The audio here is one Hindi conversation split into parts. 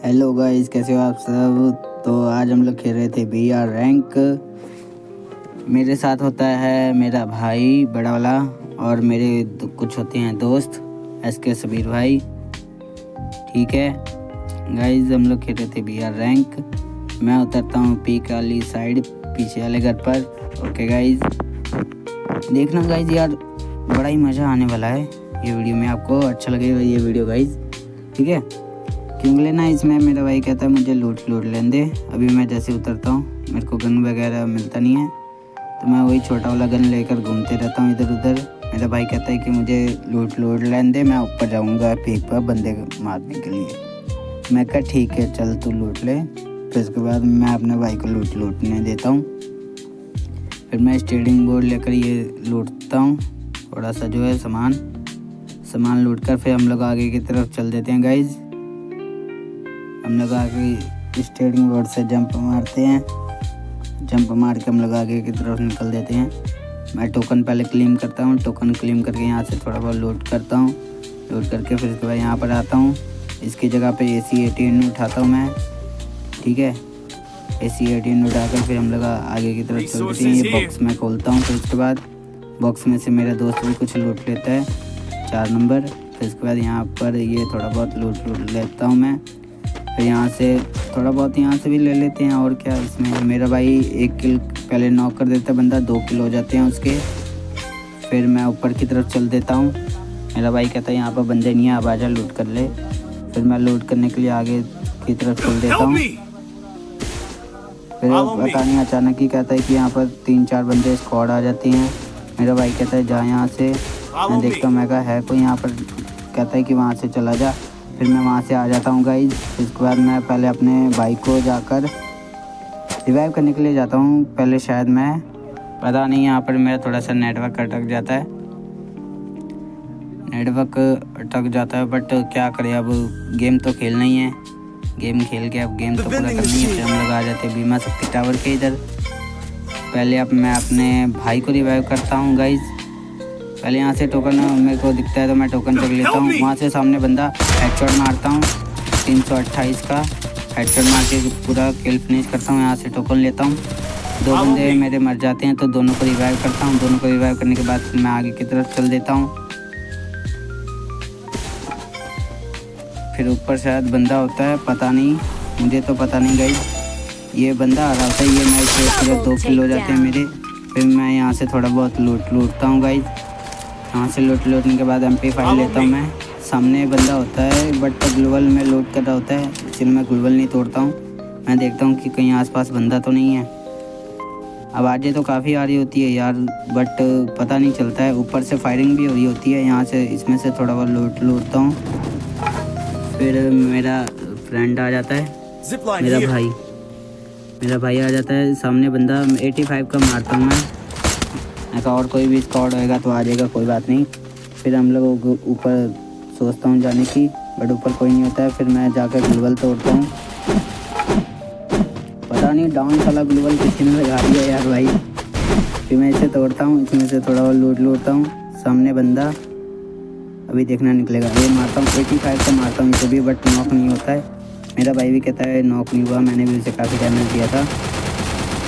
हेलो गाइस, कैसे हो आप सब। तो आज हम लोग खेल रहे थे VR रैंक। मेरे साथ होता है मेरा भाई बड़ा वाला और मेरे कुछ होते हैं दोस्त SK सबीर भाई। ठीक है गाइस, हम लोग खेल रहे थे VR रैंक। मैं उतरता हूँ पीक वाली साइड, पीछे वाले घर पर। ओके गाइस, देखना गाइस, यार बड़ा ही मज़ा आने वाला है ये वीडियो में। आपको अच्छा लगेगा ये वीडियो गाइस, ठीक है। क्योंकि लेना इसमें मेरा भाई कहता है मुझे लूट लेने दे। अभी मैं जैसे उतरता हूँ मेरे को गन वगैरह मिलता नहीं है, तो मैं वही छोटा वाला गन लेकर घूमते रहता हूँ इधर उधर। मेरा भाई कहता है कि मुझे लूट लेने दे, मैं ऊपर जाऊँगा पीक पर बंदे मारने के लिए। मैं कहा ठीक है चल तू लूट ले। फिर उसके बाद मैं अपने भाई को लूटने देता हूँ। फिर मैं स्टीयरिंग बोर्ड लेकर ये लूटता हूँ, थोड़ा सा जो है सामान लूट कर फिर हम लोग आगे की तरफ चल देते हैं गाइज। हम लोग आगे स्टीयरिंग बोर्ड से जंप मारते हैं, जंप मार के हम लोग आगे की तरफ निकल देते हैं। मैं टोकन पहले क्लेम करता हूँ, टोकन क्लेम करके यहाँ से थोड़ा बहुत लूट करता हूँ। लूट करके फिर उसके बाद यहाँ पर आता हूँ। इसकी जगह पे AC-18 उठाता हूँ मैं, ठीक है। AC-18 उठाकर फिर हम लोग आगे की तरफ चल देते हैं। ये बॉक्स में खोलता हूँ। फिर उसके बाद बॉक्स में से मेरा दोस्त भी कुछ लूट लेता है, 4 नंबर। फिर उसके बाद यहाँ पर ये थोड़ा बहुत लूट लेता हूँ मैं। फिर यहाँ से थोड़ा बहुत यहाँ से भी ले लेते हैं। और क्या, इसमें मेरा भाई 1 किल पहले नॉक कर देता है बंदा, 2 किल हो जाते हैं उसके। फिर मैं ऊपर की तरफ चल देता हूँ। मेरा भाई कहता है यहाँ पर बंदे नहीं है, अब आजा लूट कर ले। फिर मैं लूट करने के लिए आगे की तरफ चल देता हूँ। फिर पता नहीं अचानक ही कहता है कि यहाँ पर 3-4 बंदे स्क्वाड आ जाती हैं। मेरा भाई कहता है जा यहाँ से। मैं देखता हूँ, मैं कहा है कोई यहाँ पर, कहता है कि वहाँ से चला जा। फिर मैं वहाँ से आ जाता हूँ गाइज। इसके बाद मैं पहले अपने भाई को जाकर रिवाइव करने के लिए जाता हूँ। पहले शायद मैं, पता नहीं, यहाँ पर मेरा थोड़ा सा नेटवर्क अटक जाता है, बट क्या करें, अब गेम तो खेलना ही है। गेम खेल के अब गेम तो पूरा करनी है। फिर हम लोग आ जाते हैं बीमा शक्ति टावर के इधर। पहले अब मैं अपने भाई को रिवाइव करता हूँ गाइज। पहले यहाँ से टोकन मेरे को दिखता है तो मैं टोकन चेक लेता हूँ। वहाँ से सामने बंदा हेडशॉट मारता हूँ, 328 का हेडशॉट मार के पूरा किल फिनिश करता हूँ। यहाँ से टोकन लेता हूँ। 2 बंदे मेरे मर जाते हैं तो दोनों को रिवाइव करता हूँ। दोनों को रिवाइव करने के बाद मैं आगे की तरफ चल देता हूँ। फिर ऊपर शायद बंदा होता है, पता नहीं, मुझे तो पता नहीं गाइस। ये बंदा आ रहा होता है, ये मैच से पूरे 2 किल हो जाते हैं मेरे। फिर मैं यहाँ से थोड़ा बहुत लूटता हूँ गाइस। यहाँ से लूटने के बाद MP5 लेता हूँ मैं। सामने बंदा होता है बट ग्लोबल में लूट कर रहा होता है, इसलिए मैं ग्लोबल नहीं तोड़ता हूँ। मैं देखता हूँ कि कहीं आसपास बंदा तो नहीं है। आवाज़ें तो काफ़ी आ रही होती है यार, बट पता नहीं चलता है। ऊपर से फायरिंग भी हो रही होती है। यहाँ से इसमें से थोड़ा बहुत लूटता हूँ। फिर मेरा फ्रेंड आ जाता है, मेरा भाई आ जाता है। सामने बंदा 85 का मारता हूँ मैं कहा और कोई भी स्क्वाड होएगा तो आ जाएगा, कोई बात नहीं। फिर हम लोग ऊपर सोचता हूँ जाने की, बट ऊपर कोई नहीं होता है। फिर मैं जाकर ग्लोबल तोड़ता हूँ। पता नहीं डाउन वाला ग्लोबल किसी ने लगा दिया यार भाई। फिर मैं इसे तोड़ता हूँ, इसमें से थोड़ा और लूटता हूँ। सामने बंदा अभी देखना निकलेगा, ये मारता हूँ, 85 का मारता हूँ इसे भी, बट नॉक नहीं होता है। मेरा भाई भी कहता है नॉक नहीं हुआ, मैंने भी उसे काफ़ी डैमेज दिया था।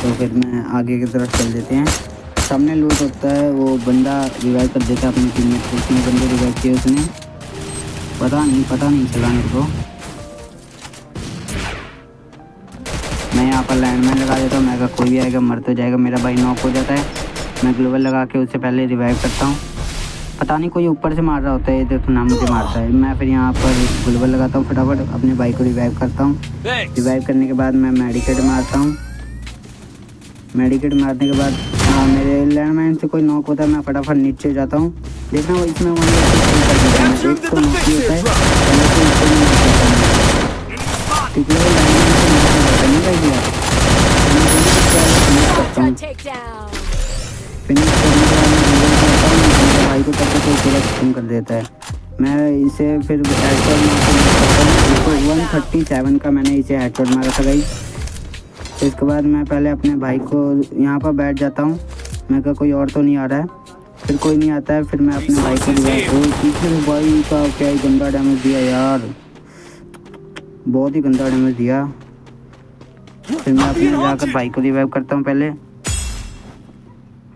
तो फिर मैं आगे की तरफ चल देते हैं। सामने लूट होता है, वो बंदा रिवाइव कर देता है अपनी टीम में। कितने बंदे रिवाइव किए उसने, पता नहीं चला मेरे को। मैं यहाँ पर लैंडमाइन लगा देता हूँ। मैं अगर कोई भी आएगा मर तो जाएगा। मेरा भाई नॉक हो जाता है। मैं ग्लोबल लगा के उससे पहले रिवाइव करता हूँ। पता नहीं कोई ऊपर से मार रहा होता है, देखो ना मुझे मारता है। मैं फिर यहाँ पर ग्लोबल लगाता हूँ, फटाफट अपने भाई को रिवाइव करता हूँ। रिवाइव करने के बाद मैं मेडिकेट मारता हूँ। मेडिकेट मारने के बाद मेरे लैंडमाइन से कोई नॉक होता है, मैं फटाफट नीचे जाता हूँ। देखना वो इसमें एक तो नॉक ही होता है, भाई को करके तो पूरा खत्म कर देता है। मैं इसे फिर हेडशॉट मार के 137 का मैंने इसे हेडशॉट मारा था गाइस। इसके बाद मैं पहले अपने भाई को यहाँ पर बैठ जाता हूँ। मैं कहा कोई और तो नहीं आ रहा है, फिर कोई नहीं आता है। फिर मैं अपने भाई को पीछे भाई का क्या गंदा डैमेज दिया यार। बहुत ही गंदा डैमेज दिया। फिर मैं अपने जाकर भाई को रिवाइव करता हूँ। पहले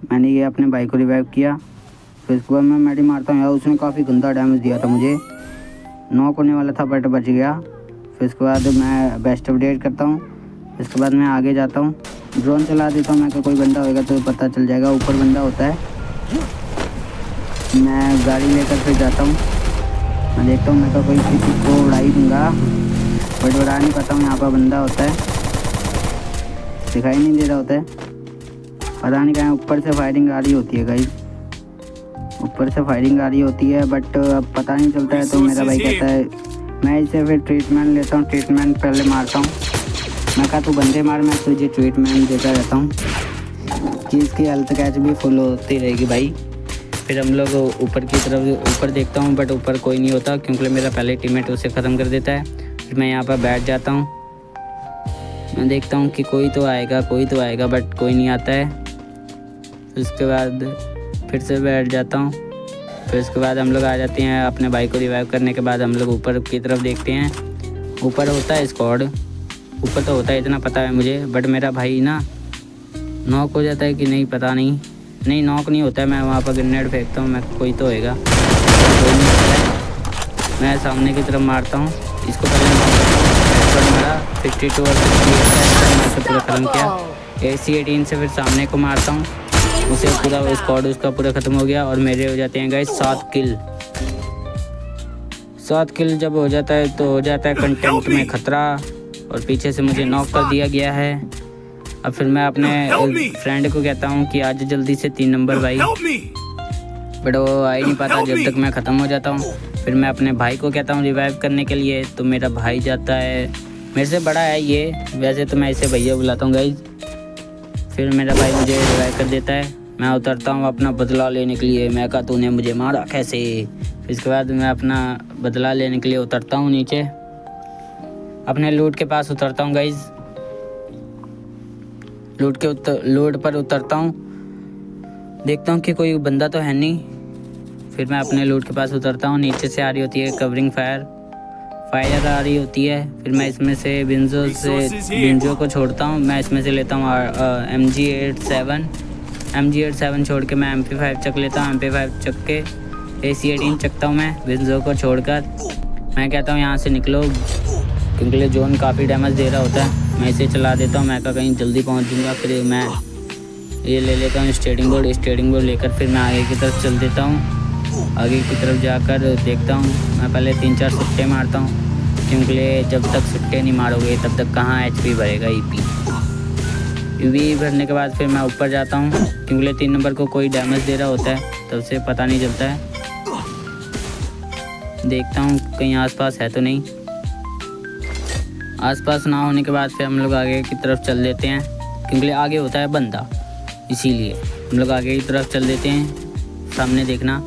मैंने ये अपने भाई को रिवाइव किया, फिर उसके बाद मैं मेडी मारता हूँ। यार उसने काफ़ी गंदा डैमेज दिया था मुझे, नॉक होने वाला था बट बच गया। फिर उसके बाद मैं बेस्ट अपडेट करता हूँ। इसके बाद मैं आगे जाता हूँ, ड्रोन चला देता हूँ। मैं कोई बंदा होगा तो पता चल जाएगा, ऊपर बंदा होता है। मैं गाड़ी लेकर फिर जाता हूँ, मैं देखता हूँ मैं कोई किसी को उड़ा ही दूँगा बट उड़ा नहीं पाता हूँ। यहाँ पर बंदा होता है, दिखाई नहीं दे रहा होता है, पता नहीं कहाँ। ऊपर से फायरिंग आ रही होती है गाइस, ऊपर से फायरिंग आ रही होती है बट अब पता नहीं चलता है। तो मेरा भाई कहता है, मैं इसे फिर ट्रीटमेंट लेता हूँ, ट्रीटमेंट पहले मारता हूँ। मैं कहा तू बंदे मार, मैं तुझे ट्रीटमेंट देता रहता हूँ कि इसकी हेल्थ कैच भी फुल होती रहेगी भाई। फिर हम लोग ऊपर की तरफ ऊपर देखता हूँ बट ऊपर कोई नहीं होता क्योंकि मेरा पहले टीममेट उसे ख़त्म कर देता है। फिर मैं यहाँ पर बैठ जाता हूँ, मैं देखता हूँ कि कोई तो आएगा बट कोई नहीं आता है। उसके बाद फिर से बैठ जाता हूँ। फिर उसके बाद हम लोग आ जाते हैं, अपने भाई को रिवाइव करने के बाद हम लोग ऊपर की तरफ देखते हैं। ऊपर होता है स्क्वाड, ऊपर तो होता है इतना पता है मुझे, बट मेरा भाई ना नॉक हो जाता है कि नहीं पता नहीं नॉक नहीं होता है। मैं वहाँ पर ग्रेनेड फेंकता हूँ, मैं कोई तो होएगा, कोई नहीं होता है। मैं सामने की तरफ मारता हूँ इसको, पहले मारा 52 और 58 मैं उसे पूरा ख़त्म किया। AC-18 से फिर सामने को मारता हूँ, उसे पूरा स्क्वाड उसका पूरा ख़त्म हो गया और मेरे हो जाते हैं गाइस 7 किल। 7 किल जब हो जाता है तो हो जाता है कंटेंट में ख़तरा और पीछे से मुझे नॉक कर दिया गया है। अब फिर मैं अपने फ्रेंड को कहता हूँ कि आज जल्दी से 3 नंबर भाई, बट वो आ ही नहीं पाता जब तक मैं ख़त्म हो जाता हूँ। फिर मैं अपने भाई को कहता हूँ रिवाइव करने के लिए, तो मेरा भाई जाता है, मेरे से बड़ा है ये, वैसे तो मैं इसे भैया बुलाता हूँ गाइज। फिर मेरा भाई मुझे रिवाइव कर देता है। मैं उतरता हूँ अपना बदला लेने के लिए, मैं कहा तूने मुझे मारा कैसे। फिर इसके बाद मैं अपना बदला लेने के लिए उतरता हूँ नीचे, अपने लूट के पास उतरता हूँ गाइज। लूट पर उतरता हूँ, देखता हूँ कि कोई बंदा तो है नहीं। फिर मैं अपने लूट के पास उतरता हूँ, नीचे से आ रही होती है कवरिंग फायर आ रही होती है। फिर मैं इसमें से बिंजो को छोड़ता हूँ, मैं इसमें से लेता हूँ MG87 छोड़ के मैं MP5 चक लेता हूँ। MP5 चक के AC-18 चकता हूँ मैं बिंजो को छोड़कर। मैं कहता हूँ यहाँ से निकलो क्योंकि जोन काफ़ी डैमेज दे रहा होता है। मैं इसे चला देता हूँ, मैं कहीं जल्दी पहुँच जाऊँगा। फिर मैं ये ले लेता हूँ स्टेडिंग बोर्ड लेकर फिर मैं आगे की तरफ चल देता हूँ। आगे की तरफ जाकर देखता हूँ, मैं पहले 3-4 सुट्टे मारता हूँ क्योंकि जब तक सुट्टे नहीं मारोगे तब तक कहाँ HP भरेगा। EP भरने के बाद फिर मैं ऊपर जाता हूँ क्योंकि 3 नंबर को कोई डैमेज दे रहा होता है, तब से पता नहीं चलता है। देखता हूँ कहीं आसपास है तो नहीं, आसपास ना होने के बाद फिर हम लोग आगे की तरफ चल देते हैं क्योंकि आगे होता है बंदा, इसीलिए हम लोग आगे की तरफ चल देते हैं। सामने देखना,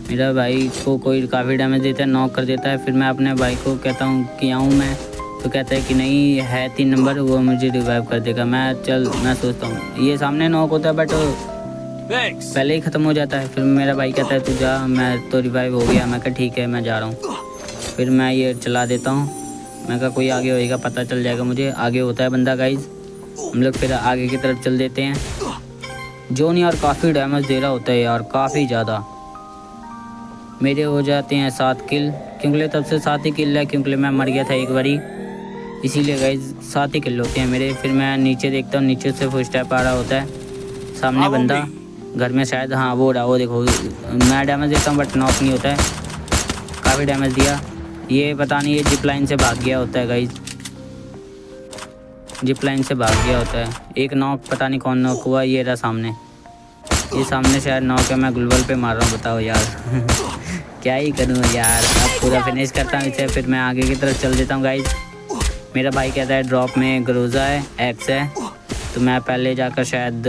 मेरा भाई को कोई काफ़ी डैमेज देता है, नॉक कर देता है। फिर मैं अपने भाई को कहता हूँ कि आऊँ मैं, तो कहता है कि नहीं है 3 नंबर, वो मुझे रिवाइव कर देगा। मैं सोचता हूँ ये सामने नॉक होता है बट पहले ही ख़त्म हो जाता है। फिर मेरा भाई कहता है तू जा, मैं तो रिवाइव हो गया। मैं कहा ठीक है मैं जा रहा हूँ। फिर मैं ये चला देता हूँ, मैं कहा कोई आगे होएगा पता चल जाएगा मुझे। आगे होता है बंदा गाइज, हम लोग फिर आगे की तरफ चल देते हैं। जोन यार काफ़ी डैमेज दे रहा होता है यार, काफ़ी ज़्यादा। मेरे हो जाते हैं 7 किल क्योंकि तब से 7 ही किल है क्योंकि मैं मर गया था एक बारी, इसीलिए गाइज 7 ही किल होते हैं मेरे। फिर मैं नीचे देखता हूँ, नीचे से फुल स्टेप आ रहा होता है, सामने बंदा घर में शायद, हाँ वो रहा, वो देखो। मैं डैमेज देता हूँ बट नॉक नहीं होता है, काफ़ी डैमेज दिया। ये पता नहीं ये जिप लाइन से भाग गया होता है गाइज, जिप लाइन से भाग गया होता है। एक नॉक, पता नहीं कौन नॉक हुआ, ये रहा सामने, ये सामने शायद नॉक है। मैं ग्लोबल पे मार रहा हूँ, बताओ यार क्या ही करूँ यार। अब पूरा फिनिश करता हूँ इसे, फिर मैं आगे की तरफ चल देता हूँ गाइज। मेरा भाई कहता है ड्रॉप में ग्रोजा है, एक्स है, तो मैं पहले जाकर शायद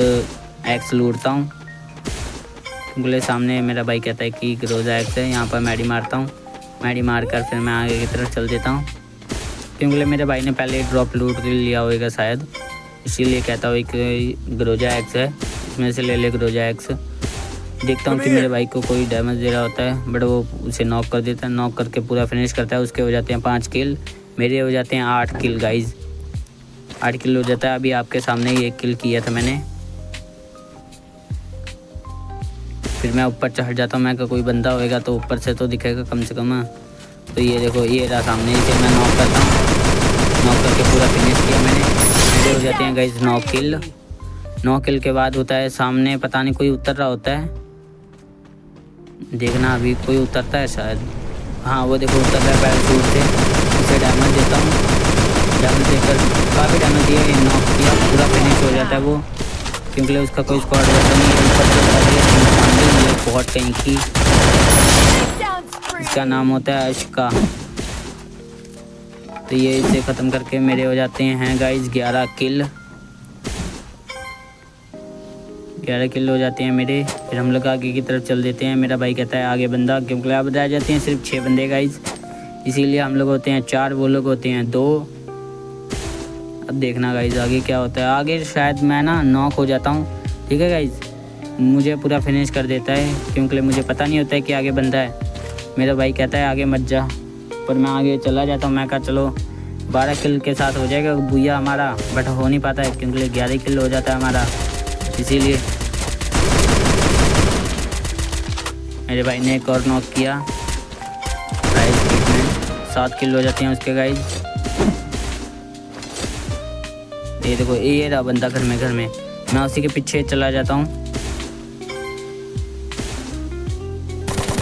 एक्स लूटता हूँ क्योंकि सामने मेरा भाई कहता है कि ग्रोजा एक्स है। यहाँ पर मैडी मारता हूँ, मैडी मार कर फिर मैं आगे की तरफ चल देता हूँ क्योंकि मेरे भाई ने पहले ड्रॉप लूट लिया होगा शायद, इसीलिए कहता हूँ कि ग्रोजा एक्स है, इसमें से ले ग्रोजा एक्स। देखता हूँ कि मेरे भाई को कोई डैमेज दे रहा होता है बट वो उसे नॉक कर देता है, नॉक करके पूरा फिनिश करता है। उसके हो जाते हैं 5 किल। मेरे हो जाते हैं 8 किल गाइज, 8 किल हो जाता है। अभी आपके सामने ही 1 किल किया था मैंने। फिर मैं ऊपर चढ़ जाता हूँ, मैं कोई बंदा होएगा तो ऊपर से तो दिखेगा कम से कम। तो ये देखो ये रहा सामने, इसे मैं नॉक करता हूँ, नॉक करके पूरा फिनिश किया मैंने। मेरे हो जाते हैं गाइज 9 किल। 9 किल के बाद होता है सामने, पता नहीं कोई उतर रहा होता है, देखना अभी कोई उतरता है शायद। हाँ वो देखो उतर रहा है पैराशूट से। उसे डैमेज देता हूँ, डैमेज देकर काफ़ी डैमेज दिया, नॉक किया, पूरा फिनिश हो जाता है वो, क्योंकि उसका कोई स्क्वाड रहता नहीं है। ऊपर से बहुत कहीं की, इसका नाम होता है अशका। तो ये इसे ख़त्म करके मेरे हो जाते हैं गाइज 11 किल, 11 किल हो जाते हैं मेरे। फिर हम लोग आगे की तरफ चल देते हैं। मेरा भाई कहता है आगे बंदा, क्योंकि अब रह जाते हैं सिर्फ 6 बंदे गाइज, इसीलिए हम लोग होते हैं 4, वो लोग होते हैं 2। अब देखना गाइज आगे क्या होता है। आगे शायद मैं ना नॉक हो जाता हूँ, ठीक है गाइज, मुझे पूरा फिनिश कर देता है, क्योंकि मुझे पता नहीं होता है कि आगे बंदा है। मेरा भाई कहता है आगे मत जा, पर मैं आगे चला जाता हूँ। मैं कहा चलो 12 किल के साथ हो जाएगा भूया हमारा, बट हो नहीं पाता है क्योंकि 11 किल हो जाता है हमारा, इसीलिए। मेरे भाई ने एक और नॉक किया, 7 किल हो जाते हैं उसके गाइज। ये देखो ये रहा बंदा घर में, मैं उसी के पीछे चला जाता हूँ।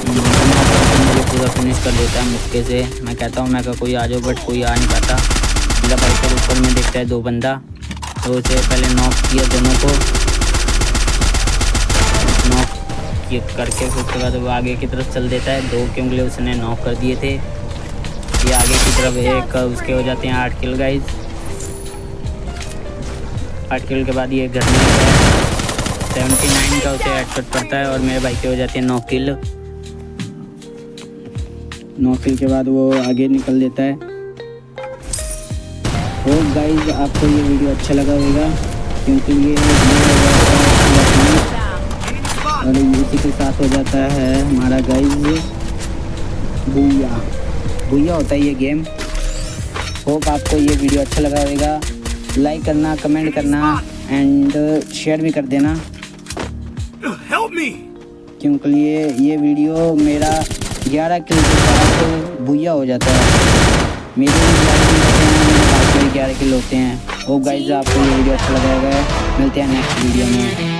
मुझे पूरा फिनिश कर देता है मुक्के से। मैं कहता हूँ मैं कोई आ जाओ, बट कोई आ नहीं पाता। मेरा भाई के ऊपर में देखता है 2 बंदा, तो उसे पहले नॉक किया, दोनों को नॉक करके फिर उसके बाद वो आगे की तरफ चल देता है 2, क्योंकि उसने नॉक कर दिए थे। ये आगे की तरफ एक, उसके हो जाते हैं 8 किल गाइज। 8 किल के बाद ये घर में 79 का उसे हेडशॉट पड़ता है, और मेरे भाई के हो जाते हैं 9 किल। 9 किल के बाद वो आगे निकल देता है। होप गाइज आपको ये वीडियो अच्छा लगा होगा, क्योंकि ये और इसी के साथ हो जाता है हमारा गाइज भूया होता है ये गेम। होप आपको ये वीडियो अच्छा लगा होगा। लाइक करना, कमेंट करना एंड शेयर भी कर देना, क्योंकि ये वीडियो मेरा 11 किल के साथ भूया हो जाता है। मेरे भी 11 किल होते हैं। होप गाइज आपको ये वीडियो अच्छा लगा होगा। मिलते हैं नेक्स्ट वीडियो में।